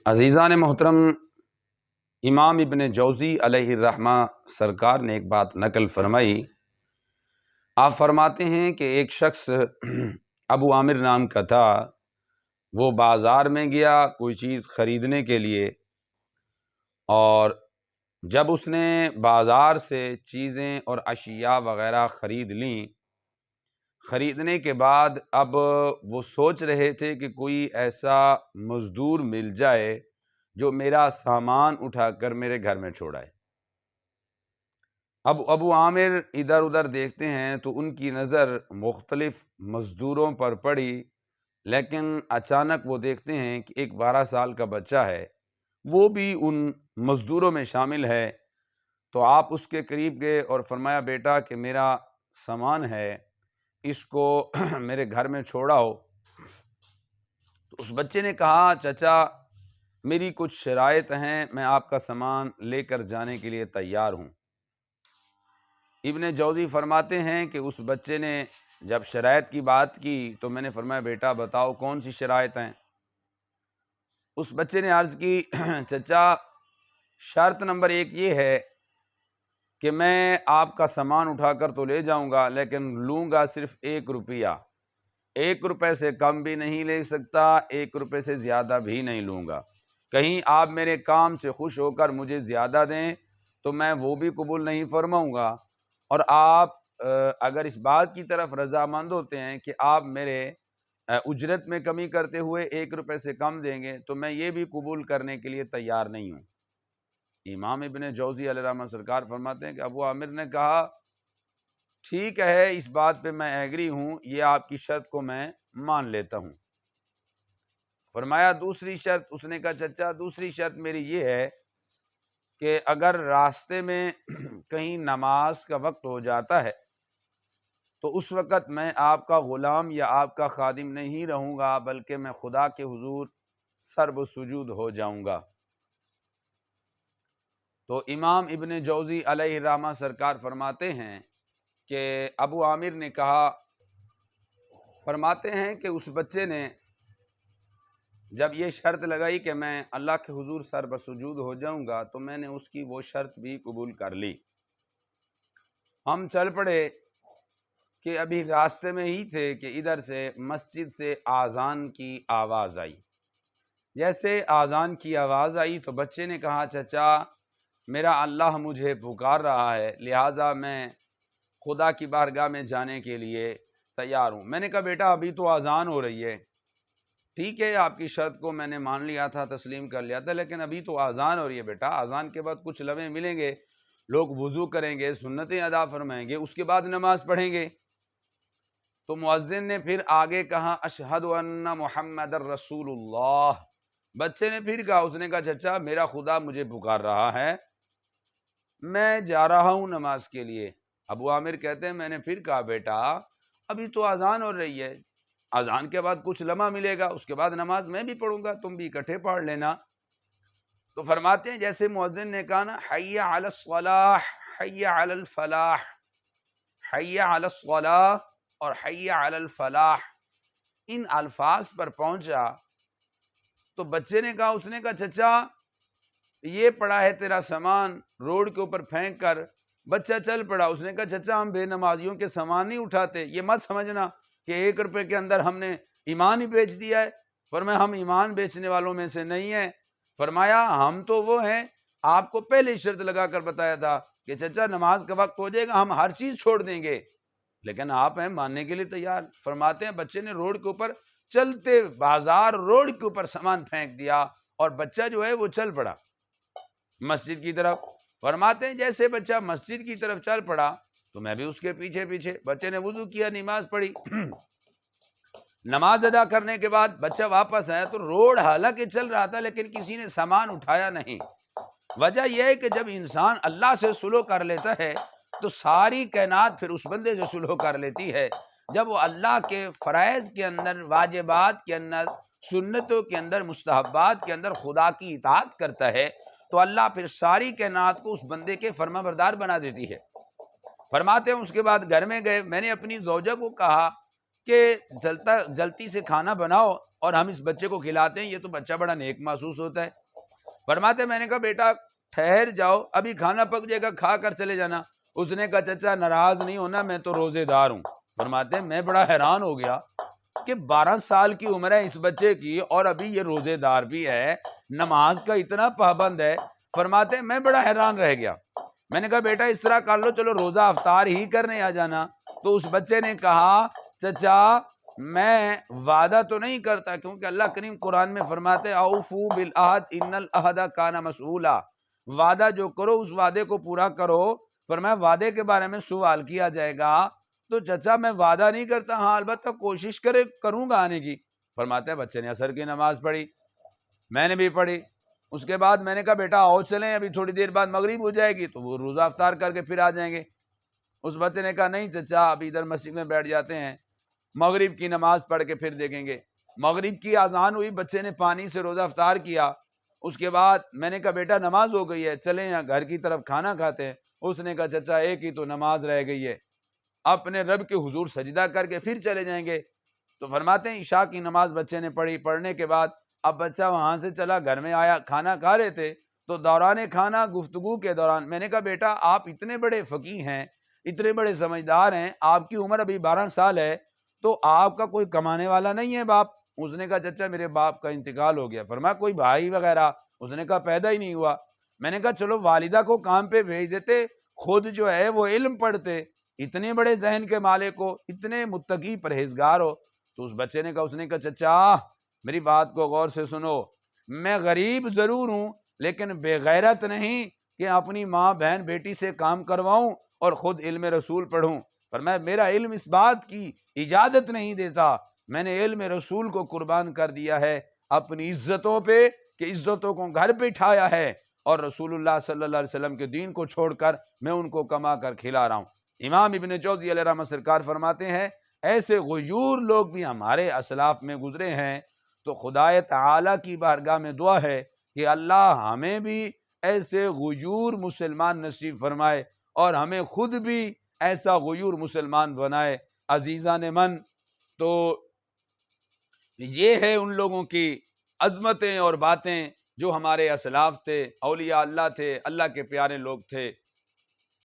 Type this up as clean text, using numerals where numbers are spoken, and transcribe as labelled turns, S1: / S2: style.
S1: عزیزان محترم، امام ابن جوزی علیہ الرحمہ سرکار نے ایک بات نقل فرمائی۔ آپ فرماتے ہیں کہ ایک شخص ابو عامر نام کا تھا، وہ بازار میں گیا کوئی چیز خریدنے کے لیے، اور جب اس نے بازار سے چیزیں اور اشیاء وغیرہ خرید لیں، خریدنے کے بعد اب وہ سوچ رہے تھے کہ کوئی ایسا مزدور مل جائے جو میرا سامان اٹھا کر میرے گھر میں چھوڑائے۔ اب ابو عامر ادھر ادھر دیکھتے ہیں تو ان کی نظر مختلف مزدوروں پر پڑی، لیکن اچانک وہ دیکھتے ہیں کہ ایک 12 سال کا بچہ ہے، وہ بھی ان مزدوروں میں شامل ہے۔ تو آپ اس کے قریب گئے اور فرمایا، بیٹا کہ میرا سامان ہے، اس کو میرے گھر میں چھوڑاؤ۔ تو اس بچے نے کہا، چچا میری کچھ شرائط ہیں، میں آپ کا سامان لے کر جانے کے لیے تیار ہوں۔ ابن جوزی فرماتے ہیں کہ اس بچے نے جب شرائط کی بات کی تو میں نے فرمایا، بیٹا بتاؤ کون سی شرائط ہیں؟ اس بچے نے عرض کی، چچا شرط نمبر 1 یہ ہے کہ میں آپ کا سامان اٹھا کر تو لے جاؤں گا، لیکن لوں گا صرف 1 روپیہ، 1 روپے سے کم بھی نہیں لے سکتا، 1 روپے سے زیادہ بھی نہیں لوں گا۔ کہیں آپ میرے کام سے خوش ہو کر مجھے زیادہ دیں تو میں وہ بھی قبول نہیں فرماؤں گا، اور آپ اگر اس بات کی طرف رضامند ہوتے ہیں کہ آپ میرے اجرت میں کمی کرتے ہوئے 1 روپے سے کم دیں گے تو میں یہ بھی قبول کرنے کے لیے تیار نہیں ہوں۔ امام ابن جوزی علیہ الرحمہ سرکار فرماتے ہیں کہ ابو عامر نے کہا، ٹھیک ہے، اس بات پہ میں ایگری ہوں، یہ آپ کی شرط کو میں مان لیتا ہوں۔ فرمایا دوسری شرط؟ اس نے کہا، چچا دوسری شرط میری یہ ہے کہ اگر راستے میں کہیں نماز کا وقت ہو جاتا ہے تو اس وقت میں آپ کا غلام یا آپ کا خادم نہیں رہوں گا، بلکہ میں خدا کے حضور سرب سجود ہو جاؤں گا۔ تو امام ابن جوزی علیہ الرحمہ سرکار فرماتے ہیں کہ ابو عامر نے کہا، فرماتے ہیں کہ اس بچے نے جب یہ شرط لگائی کہ میں اللہ کے حضور سر بسجود ہو جاؤں گا تو میں نے اس کی وہ شرط بھی قبول کر لی۔ ہم چل پڑے کہ ابھی راستے میں ہی تھے کہ ادھر سے مسجد سے آذان کی آواز آئی۔ جیسے آذان کی آواز آئی تو بچے نے کہا، چچا میرا اللہ مجھے پکار رہا ہے، لہٰذا میں خدا کی بارگاہ میں جانے کے لیے تیار ہوں۔ میں نے کہا، بیٹا ابھی تو آذان ہو رہی ہے، ٹھیک ہے آپ کی شرط کو میں نے مان لیا تھا، تسلیم کر لیا تھا، لیکن ابھی تو آذان ہو رہی ہے بیٹا، آذان کے بعد کچھ لمحے ملیں گے، لوگ وضو کریں گے، سنتیں ادا فرمائیں گے، اس کے بعد نماز پڑھیں گے۔ تو مؤذن نے پھر آگے کہا، اشہد ان محمد الرسول اللہ۔ بچے نے پھر کہا، اس نے کہا، چچا میرا خدا مجھے پکار رہا ہے، میں جا رہا ہوں نماز کے لیے۔ ابو عامر کہتے ہیں میں نے پھر کہا، بیٹا ابھی تو اذان ہو رہی ہے، اذان کے بعد کچھ لمحہ ملے گا، اس کے بعد نماز میں بھی پڑھوں گا، تم بھی اکٹھے پڑھ لینا۔ تو فرماتے ہیں جیسے مؤذن نے کہا نا، حی علی الصلاح، حی علی الفلاح، حی علی الصلاح اور حی علی الفلاح، ان الفاظ پر پہنچا تو بچے نے کہا، اس نے کہا، چچا یہ پڑا ہے تیرا سامان روڈ کے اوپر پھینک کر۔ بچہ چل پڑا، اس نے کہا، چچا ہم بے نمازیوں کے سامان نہیں اٹھاتے، یہ مت سمجھنا کہ 1 روپے کے اندر ہم نے ایمان ہی بیچ دیا ہے۔ فرمایا ہم ایمان بیچنے والوں میں سے نہیں ہیں۔ فرمایا ہم تو وہ ہیں، آپ کو پہلے شرط لگا کر بتایا تھا کہ چچا نماز کا وقت ہو جائے گا ہم ہر چیز چھوڑ دیں گے، لیکن آپ ہیں ماننے کے لیے تیار۔ فرماتے ہیں بچے نے روڈ کے اوپر چلتے بازار روڈ کے اوپر سامان پھینک دیا اور بچہ جو ہے وہ چل پڑا مسجد کی طرف۔ فرماتے ہیں جیسے بچہ مسجد کی طرف چل پڑا تو میں بھی اس کے پیچھے پیچھے۔ بچے نے وضو کیا، نماز پڑھی، نماز ادا کرنے کے بعد بچہ واپس آیا تو روڈ حالانکہ چل رہا تھا لیکن کسی نے سامان اٹھایا نہیں۔ وجہ یہ ہے کہ جب انسان اللہ سے سلو کر لیتا ہے تو ساری کائنات پھر اس بندے سے سلو کر لیتی ہے۔ جب وہ اللہ کے فرائض کے اندر، واجبات کے اندر، سنتوں کے اندر، مستحبات کے اندر خدا کی اطاعت کرتا ہے تو اللہ پھر ساری کائنات کو اس بندے کے فرما بردار بنا دیتی ہے۔ فرماتے ہیں اس کے بعد گھر میں گئے، میں نے اپنی زوجہ کو کہا کہ جلتی سے کھانا بناؤ اور ہم اس بچے کو کھلاتے ہیں، یہ تو بچہ بڑا نیک محسوس ہوتا ہے۔ فرماتے میں نے کہا بیٹا ٹھہر جاؤ، ابھی کھانا پک جائے گا، کھا کر چلے جانا۔ اس نے کہا چچا ناراض نہیں ہونا، میں تو روزے دار ہوں۔ فرماتے ہیں میں بڑا حیران ہو گیا کہ 12 سال کی عمر ہے اس بچے کی اور ابھی یہ روزے دار بھی ہے، نماز کا اتنا پابند ہے۔ فرماتے ہیں میں بڑا حیران رہ گیا۔ میں نے کہا بیٹا اس طرح کر لو، چلو روزہ افطار ہی کرنے آ جانا۔ تو اس بچے نے کہا چچا میں وعدہ تو نہیں کرتا، کیونکہ اللہ کریم قرآن میں فرماتے اوفو بالعہد ان العہد کان مسئولا، وعدہ جو کرو اس وعدے کو پورا کرو۔ فرمایا وعدے کے بارے میں سوال کیا جائے گا تو چچا میں وعدہ نہیں کرتا، ہاں البتہ کوشش کروں گا آنے کی۔ فرماتے ہیں بچے نے عصر کی نماز پڑھی، میں نے بھی پڑھی۔ اس کے بعد میں نے کہا بیٹا آؤ چلیں، ابھی تھوڑی دیر بعد مغرب ہو جائے گی تو وہ روزہ افطار کر کے پھر آ جائیں گے۔ اس بچے نے کہا نہیں چچا ابھی ادھر مسجد میں بیٹھ جاتے ہیں، مغرب کی نماز پڑھ کے پھر دیکھیں گے۔ مغرب کی اذان ہوئی، بچے نے پانی سے روزہ افطار کیا۔ اس کے بعد میں نے کہا بیٹا نماز ہو گئی ہے، چلیں یہاں گھر کی طرف کھانا کھاتے ہیں۔ اس نے کہا چچا ایک ہی تو نماز رہ گئی ہے، اپنے رب کے حضور سجدہ کر کے پھر چلے جائیں گے۔ تو فرماتے ہیں عشاء کی نماز بچے نے پڑھی، پڑھنے کے بعد اب بچہ وہاں سے چلا، گھر میں آیا، کھانا کھا رہے تھے تو دوران کھانا گفتگو کے دوران میں نے کہا بیٹا آپ اتنے بڑے فقیہ ہیں، اتنے بڑے سمجھدار ہیں، آپ کی عمر ابھی 12 سال ہے، تو آپ کا کوئی کمانے والا نہیں ہے باپ؟ اس نے کہا چچا میرے باپ کا انتقال ہو گیا۔ فرمایا کوئی بھائی وغیرہ؟ اس نے کہا پیدا ہی نہیں ہوا۔ میں نے کہا چلو والدہ کو کام پہ بھیج دیتے، خود جو ہے وہ علم پڑھتے، اتنے بڑے ذہن کے مالک ہو، اتنے متقی پرہیزگار ہو۔ تو اس بچے نے کہا، اس نے کہا چچا میری بات کو غور سے سنو، میں غریب ضرور ہوں لیکن بے غیرت نہیں کہ اپنی ماں بہن بیٹی سے کام کرواؤں اور خود علم رسول پڑھوں۔ فرمایا میرا علم اس بات کی اجازت نہیں دیتا، میں نے علم رسول کو قربان کر دیا ہے اپنی عزتوں پہ، کہ عزتوں کو گھر پہ اٹھایا ہے اور رسول اللہ صلی اللہ علیہ وسلم کے دین کو چھوڑ کر میں ان کو کما کر کھلا رہا ہوں۔ امام ابن جوزی علیہ رحمۃ سرکار فرماتے ہیں ایسے غیور لوگ بھی ہمارے اسلاف میں گزرے ہیں، تو خدائے تعالیٰ کی بارگاہ میں دعا ہے کہ اللہ ہمیں بھی ایسے غیور مسلمان نصیب فرمائے اور ہمیں خود بھی ایسا غیور مسلمان بنائے۔ عزیزان من، تو یہ ہے ان لوگوں کی عظمتیں اور باتیں جو ہمارے اسلاف تھے، اولیاء اللہ تھے، اللہ کے پیارے لوگ تھے۔